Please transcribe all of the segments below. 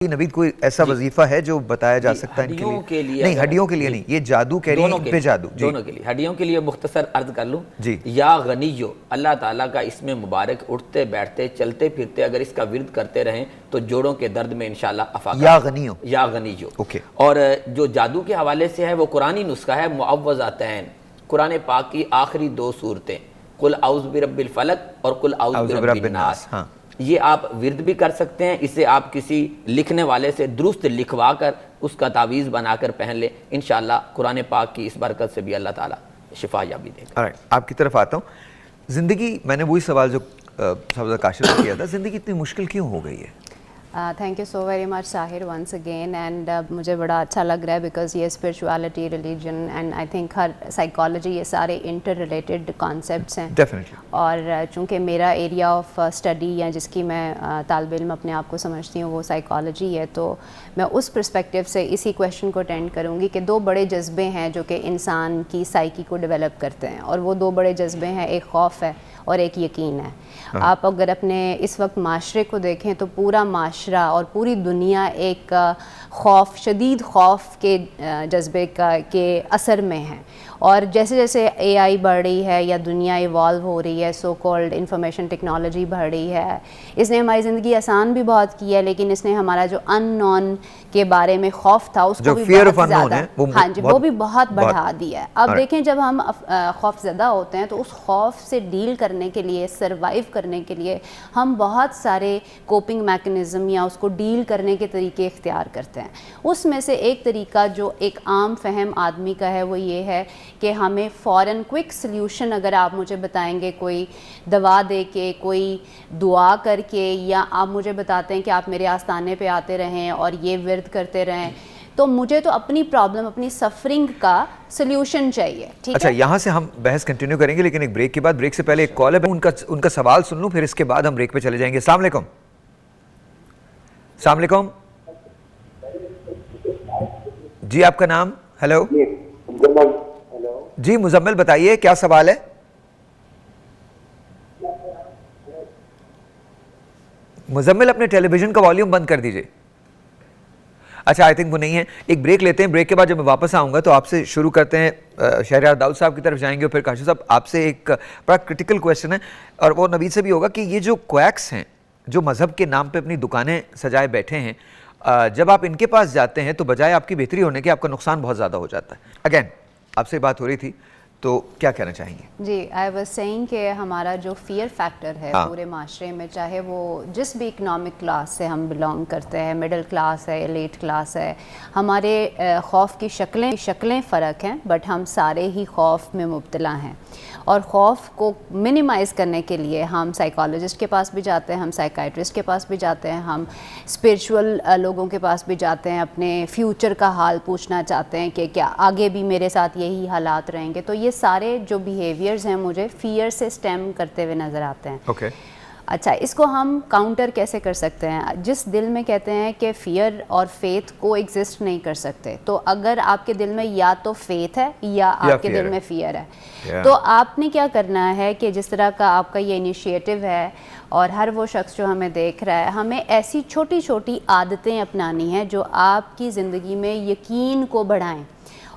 نوید کوئی ایسا وظیفہ ہے جو بتایا جا سکتا ہے ہڈیوں کے لیے؟ نہیں، ہڈیوں کے لیے نہیں، یہ جادو کہہ رہی ہیں، ان پہ جادو دونوں کے لیے۔ ہڈیوں کے لیے مختصر عرض کر لوں، جی یا غنیو، اللہ تعالیٰ کا اس میں مبارک اٹھتے بیٹھتے چلتے پھرتے اگر اس کا ورد کرتے رہیں تو جوڑوں کے درد میں انشاءاللہ افاقہ۔ یا غنیو، یا غنیو۔ اوکے۔ اور جو جادو کے حوالے سے ہے وہ قرآنی نسخہ ہے، معوذتین، قرآن پاک کی آخری 2 سورتیں، قل اعوذ برب الفلق اور قل اعوذ برب الناس۔ یہ آپ ورد بھی کر سکتے ہیں، اسے آپ کسی لکھنے والے سے درست لکھوا کر اس کا تعویذ بنا کر پہن لیں، انشاءاللہ قرآن پاک کی اس برکت سے بھی اللہ تعالیٰ شفا یابی دے گا۔ آپ کی طرف آتا ہوں۔ زندگی، میں نے وہی سوال جو کاشف نے کیا تھا، زندگی اتنی مشکل کیوں ہو گئی ہے؟ Thank you so very much Sahir once again, and مجھے بڑا اچھا لگ رہا ہے بیکاز یہ spirituality, religion and I think her psychology, یہ سارے انٹر ریلیٹڈ کانسیپٹس ہیں ڈیفینیٹلی۔ اور چونکہ میرا ایریا آف اسٹڈی یا جس کی میں طالب علم اپنے آپ کو سمجھتی ہوں وہ سائیکالوجی ہے، تو میں اس پرسپیکٹیو سے اسی کویشچن کو اٹینڈ کروں گی کہ 2 بڑے جذبے ہیں جو کہ انسان کی سائیکی کو ڈیولپ کرتے ہیں، اور وہ 2 بڑے جذبے ہیں، ایک خوف ہے اور ایک یقین ہے۔ آپ اگر اپنے اس وقت معاشرے کو دیکھیں تو پورا معاشرہ اور پوری دنیا ایک خوف، شدید خوف کے جذبے کے اثر میں ہے، اور جیسے جیسے اے آئی بڑھ رہی ہے یا دنیا ایوالو ہو رہی ہے، سو کالڈ انفارمیشن ٹیکنالوجی بڑھ رہی ہے، اس نے ہماری زندگی آسان بھی بہت کی ہے، لیکن اس نے ہمارا جو ان نون کے بارے میں خوف تھا اس کو بھی بہت زیادہ، ہاں جی، وہ بھی بہت بڑھا دیا ہے۔ اب دیکھیں جب ہم خوف زدہ ہوتے ہیں تو اس خوف سے ڈیل کرنے کے لیے، سروائیو کرنے کے لیے ہم بہت سارے کوپنگ میکنزم یا اس کو ڈیل کرنے کے طریقے اختیار کرتے ہیں۔ اس میں سے ایک طریقہ جو ایک عام فہم آدمی کا ہے وہ یہ ہے کہ ہمیں فوراً کوئک سلیوشن، اگر آپ مجھے بتائیں گے کوئی دوا دے کے، کوئی دعا کر کے، یا آپ مجھے بتاتے ہیں کہ آپ میرے آستانے پہ آتے رہیں اور یہ ورد کرتے رہیں، تو مجھے تو اپنی پرابلم، اپنی سفرنگ کا سلیوشن چاہیے، ٹھیک ہے؟ اچھا، یہاں سے ہم بحث کنٹینیو کریں گے، لیکن ایک بریک کے بعد، بریک سے پہلے ایک کال ہے، ان کا سوال سن لوں، پھر اس کے بعد ہم بریک پہ چلے جائیں گے۔ السلام علیکم۔ السلام علیکم جی، آپ کا نام؟ ہیلو جی، مزمل بتائیے کیا سوال ہے؟ مزمل اپنے ٹیلی ویژن کا والیوم بند کر دیجئے۔ اچھا، آئی تھنک وہ نہیں ہے۔ ایک بریک لیتے ہیں، بریک کے بعد جب میں واپس آؤں گا تو آپ سے شروع کرتے ہیں، شہریار داؤد صاحب کی طرف جائیں گے، اور پھر کاشف صاحب آپ سے ایک بڑا کرٹیکل کویسچن ہے، اور وہ نوید سے بھی ہوگا کہ یہ جو کویکس ہیں جو مذہب کے نام پہ اپنی دکانیں سجائے بیٹھے ہیں، جب آپ ان کے پاس جاتے ہیں تو بجائے آپ کی بہتری ہونے کے آپ کا نقصان بہت زیادہ ہو جاتا ہے۔ اگین آپ سے بات ہو رہی تھی، تو کیا کہنا چاہیں گے؟ جی، آئی واز سیئنگ کہ ہمارا جو فیئر فیکٹر ہے پورے معاشرے میں، چاہے وہ جس بھی اکنامک کلاس سے ہم بلانگ کرتے ہیں، مڈل کلاس ہے، ایلیٹ کلاس ہے، ہمارے خوف کی شکلیں فرق ہیں، بٹ ہم سارے ہی خوف میں مبتلا ہیں، اور خوف کو منیمائز کرنے کے لیے ہم سائیکالوجسٹ کے پاس بھی جاتے ہیں، ہم سائیکائٹرسٹ کے پاس بھی جاتے ہیں، ہم اسپرچول لوگوں کے پاس بھی جاتے ہیں، اپنے فیوچر کا حال پوچھنا چاہتے ہیں کہ کیا آگے بھی میرے ساتھ یہی حالات رہیں گے۔ تو یہ سارے جو بیہیویئرز ہیں مجھے فیئر سے سٹیم کرتے ہوئے نظر آتے ہیں۔ اوکے، اچھا، اس کو ہم کاؤنٹر کیسے کر سکتے ہیں؟ جس دل میں کہتے ہیں کہ فیئر اور فیتھ کو ایگزسٹ نہیں کر سکتے، تو اگر آپ کے دل میں یا تو فیتھ ہے یا آپ کے دل میں فیئر ہے، تو آپ نے کیا کرنا ہے کہ جس طرح کا آپ کا یہ انیشیٹو ہے، اور ہر وہ شخص جو ہمیں دیکھ رہا ہے، ہمیں ایسی چھوٹی چھوٹی عادتیں اپنانی ہیں جو آپ کی زندگی میں یقین کو بڑھائیں،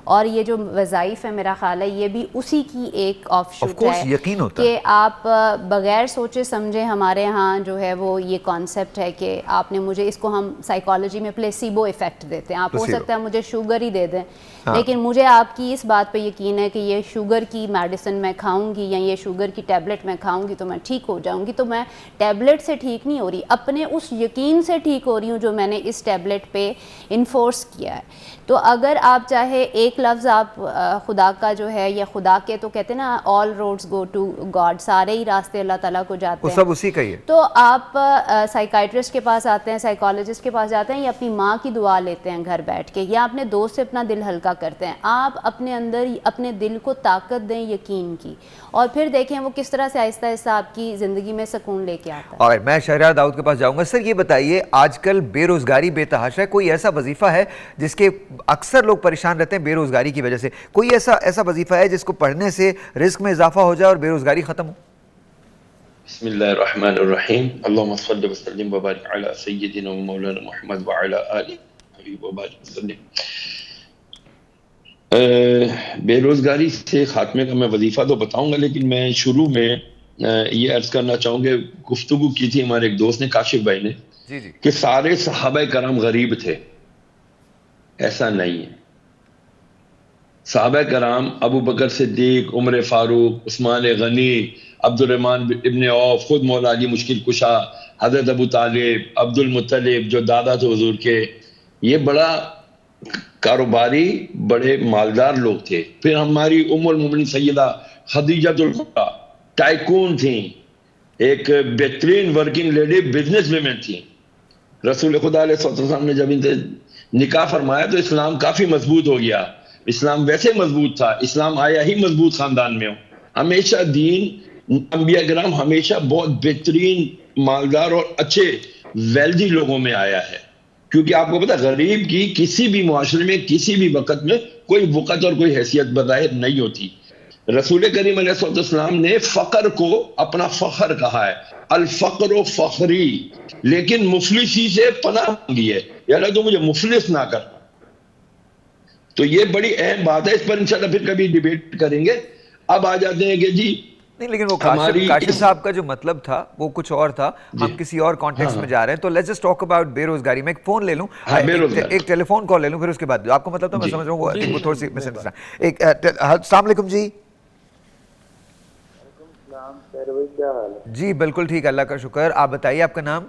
اور یہ جو وظائف ہے میرا خیال ہے یہ بھی اسی کی ایک آف شوٹ ہے کہ آپ بغیر سوچے سمجھے، ہمارے ہاں جو ہے وہ یہ کانسیپٹ ہے کہ آپ نے مجھے، اس کو ہم سائیکالوجی میں پلیسیبو ایفیکٹ دیتے ہیں، آپ ہو سکتا ہے مجھے شوگر ہی دے دیں، لیکن مجھے آپ کی اس بات پہ یقین ہے کہ یہ شوگر کی میڈیسن میں کھاؤں گی یا یہ شوگر کی ٹیبلٹ میں کھاؤں گی تو میں ٹھیک ہو جاؤں گی۔ تو میں ٹیبلٹ سے ٹھیک نہیں ہو رہی، اپنے اس یقین سے ٹھیک ہو رہی ہوں جو میں نے اس ٹیبلٹ پہ انفورس کیا ہے۔ تو اگر آپ چاہے ایک لفظ آپ خدا کا جو ہے، یا خدا کے تو کہتے ہیں نا آل روڈز گو ٹو گاڈ، سارے ہی راستے اللہ تعالیٰ کو جاتے ہیں، سب اسی کا ہی ہے۔ تو آپ سائیکائٹرسٹ کے پاس آتے ہیں، سائیکالوجسٹ کے پاس جاتے ہیں، یا اپنی ماں کی دعا لیتے ہیں گھر بیٹھ کے، یا اپنے دوست سے اپنا دل ہلکا کرتے ہیں۔ آپ اپنے اندر اپنے دل کو طاقت دیں یقین کی، اور پھر دیکھیں وہ کس طرح سے آہستہ آہستہ آپ کی زندگی میں سکون لے کے آتا ہے۔ اور میں شہریار داؤد کے پاس جاؤں گا۔ سر یہ بتائیے، آج کل بے روزگاری بے تحاشا ہے، کوئی ایسا وظیفہ ہے جس کے اکثر لوگ پریشان رہتے ہیں بے روزگاری کی وجہ سے، کوئی ایسا وظیفہ ہے جس کو پڑھنے سے رزق میں اضافہ ہو جائے اور بے روزگاری ختم ہو؟ بسم اللہ الرحمن الرحیم اللہم صلی وسلم وبارک علی سیدنا و مولانا محمد وعلی آلہ حبیب وبارک وسلم. بے روزگاری سے خاتمے کا میں وظیفہ تو بتاؤں گا، لیکن میں شروع میں یہ عرض کرنا چاہوں گا، گفتگو کی تھی ہمارے ایک دوست نے، کاشف بھائی نے، کہ سارے صحابہ کرام غریب تھے. ایسا نہیں ہے. صحابہ کرام ابو بکر صدیق، عمر فاروق، عثمان غنی، عبد الرحمن ابن عوف، خود مولا علی مشکل کشا، حضرت ابو طالب، عبد المطلب جو دادا تھے حضور کے، یہ بڑا کاروباری، بڑے مالدار لوگ تھے. پھر ہماری ام المومنین سیدہ خدیجہ الکبریٰ ٹائکون تھیں، ایک بہترین ورکنگ لیڈی، بزنس ویمن تھیں. رسول خدا علیہ السلام نے جب ان سے نکاح فرمایا تو اسلام کافی مضبوط ہو گیا. اسلام ویسے مضبوط تھا، اسلام آیا ہی مضبوط خاندان میں ہو. ہمیشہ دین، انبیاء کرام ہمیشہ بہت بہترین، مالدار اور اچھے ویلدی لوگوں میں آیا ہے. کیونکہ آپ کو پتا غریب کی کسی بھی معاشرے میں کسی بھی وقت میں کوئی وقت اور کوئی حیثیت بظاہر نہیں ہوتی. رسول کریم علیہ السلام نے فقر کو اپنا فخر کہا ہے، الفقر و فخری، لیکن مفلسی سے پناہ مانگی ہے، یا اللہ تو مجھے مفلس نہ کر. تو یہ بڑی اہم بات ہے، اس پر انشاءاللہ پھر کبھی ڈیبیٹ کریں گے. اب آ جاتے ہیں کہ جی نہیں، لیکن وہ کاشف صاحب کا جو مطلب تھا وہ کچھ اور تھا، ہم کسی اور کانٹیکسٹ میں جا رہے ہیں. تو لیٹس جسٹ ٹاک اباؤٹ بے روزگاری. میں ایک فون لے لوں، ایک ٹیلی فون کال لے لوں، پھر اس کے بعد آپ کو مطلب تھا میں سمجھ رہا ہوں وہ تھوڑی سی مس انڈرسٹینڈ. السلام علیکم جی. جی بالکل ٹھیک، اللہ کا شکر. آپ بتائیے آپ کا نام؟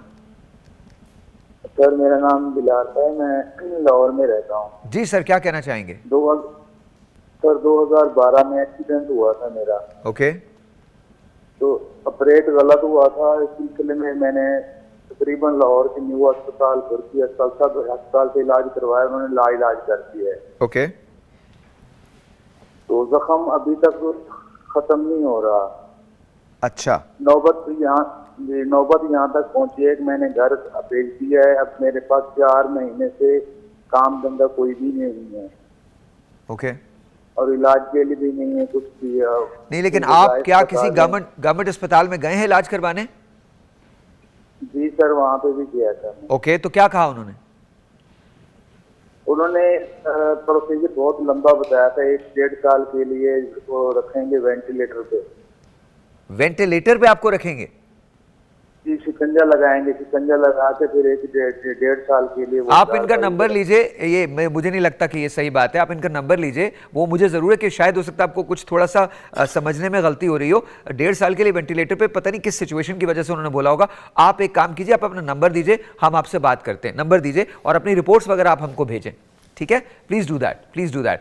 سر میرا نام بلال ہے، میں لاہور میں رہتا ہوں. جی سر، کیا کہنا چاہیں گے؟ سر 2012 میں ایکسیڈنٹ ہوا تھا میرا. اوکے. تو آپریٹ غلط ہوا تھا، اس سلسلے میں میں نے تقریباً لاہور کے نیو ہسپتال بھرتی ہسپتال سے علاج کروایا، انہوں نے لا علاج کر دیا ہے. اوکے. تو زخم ابھی تک ختم نہیں ہو رہا. اچھا. نوبت یہاں تک پہنچی ہے کہ میں نے گھر بھیج دیا ہے. اب میرے پاس 4 مہینے سے کام دھندا کوئی بھی نہیں ہے. اوکے. اور علاج کے لیے بھی نہیں ہے کچھ بھی. نہیں، لیکن آپ کیا کسی گورنمنٹ اسپتال میں گئے ہیں علاج کروانے؟ جی سر، وہاں پہ بھی گیا تھا. اوکے، تو کیا کہا انہوں نے؟ انہوں نے پروسیجر بہت لمبا بتایا تھا، 1-1.5 سال کے لیے وہ رکھیں گے وینٹیلیٹر پہ. وینٹیلیٹر پہ آپ کو رکھیں گے؟ جی، شکنجا لگائیں گے، شکنجا لگا کے پھر 1-1.5 سال کے لیے. آپ ان کا نمبر لیجئے، یہ مجھے نہیں لگتا کہ یہ صحیح بات ہے. آپ ان کا نمبر لیجئے، وہ مجھے ضرور ہے کہ شاید ہو سکتا ہے آپ کو کچھ تھوڑا سا سمجھنے میں غلطی ہو رہی ہو. 1.5 سال کے لیے وینٹیلیٹر پہ پتہ نہیں کس سچویشن کی وجہ سے انہوں نے بولا ہوگا. آپ ایک کام کیجئے، آپ اپنا نمبر دیجئے، ہم آپ سے بات کرتے ہیں. نمبر دیجئے اور اپنی رپورٹس وغیرہ آپ ہم کو بھیجیں، ٹھیک ہے؟ Please do that.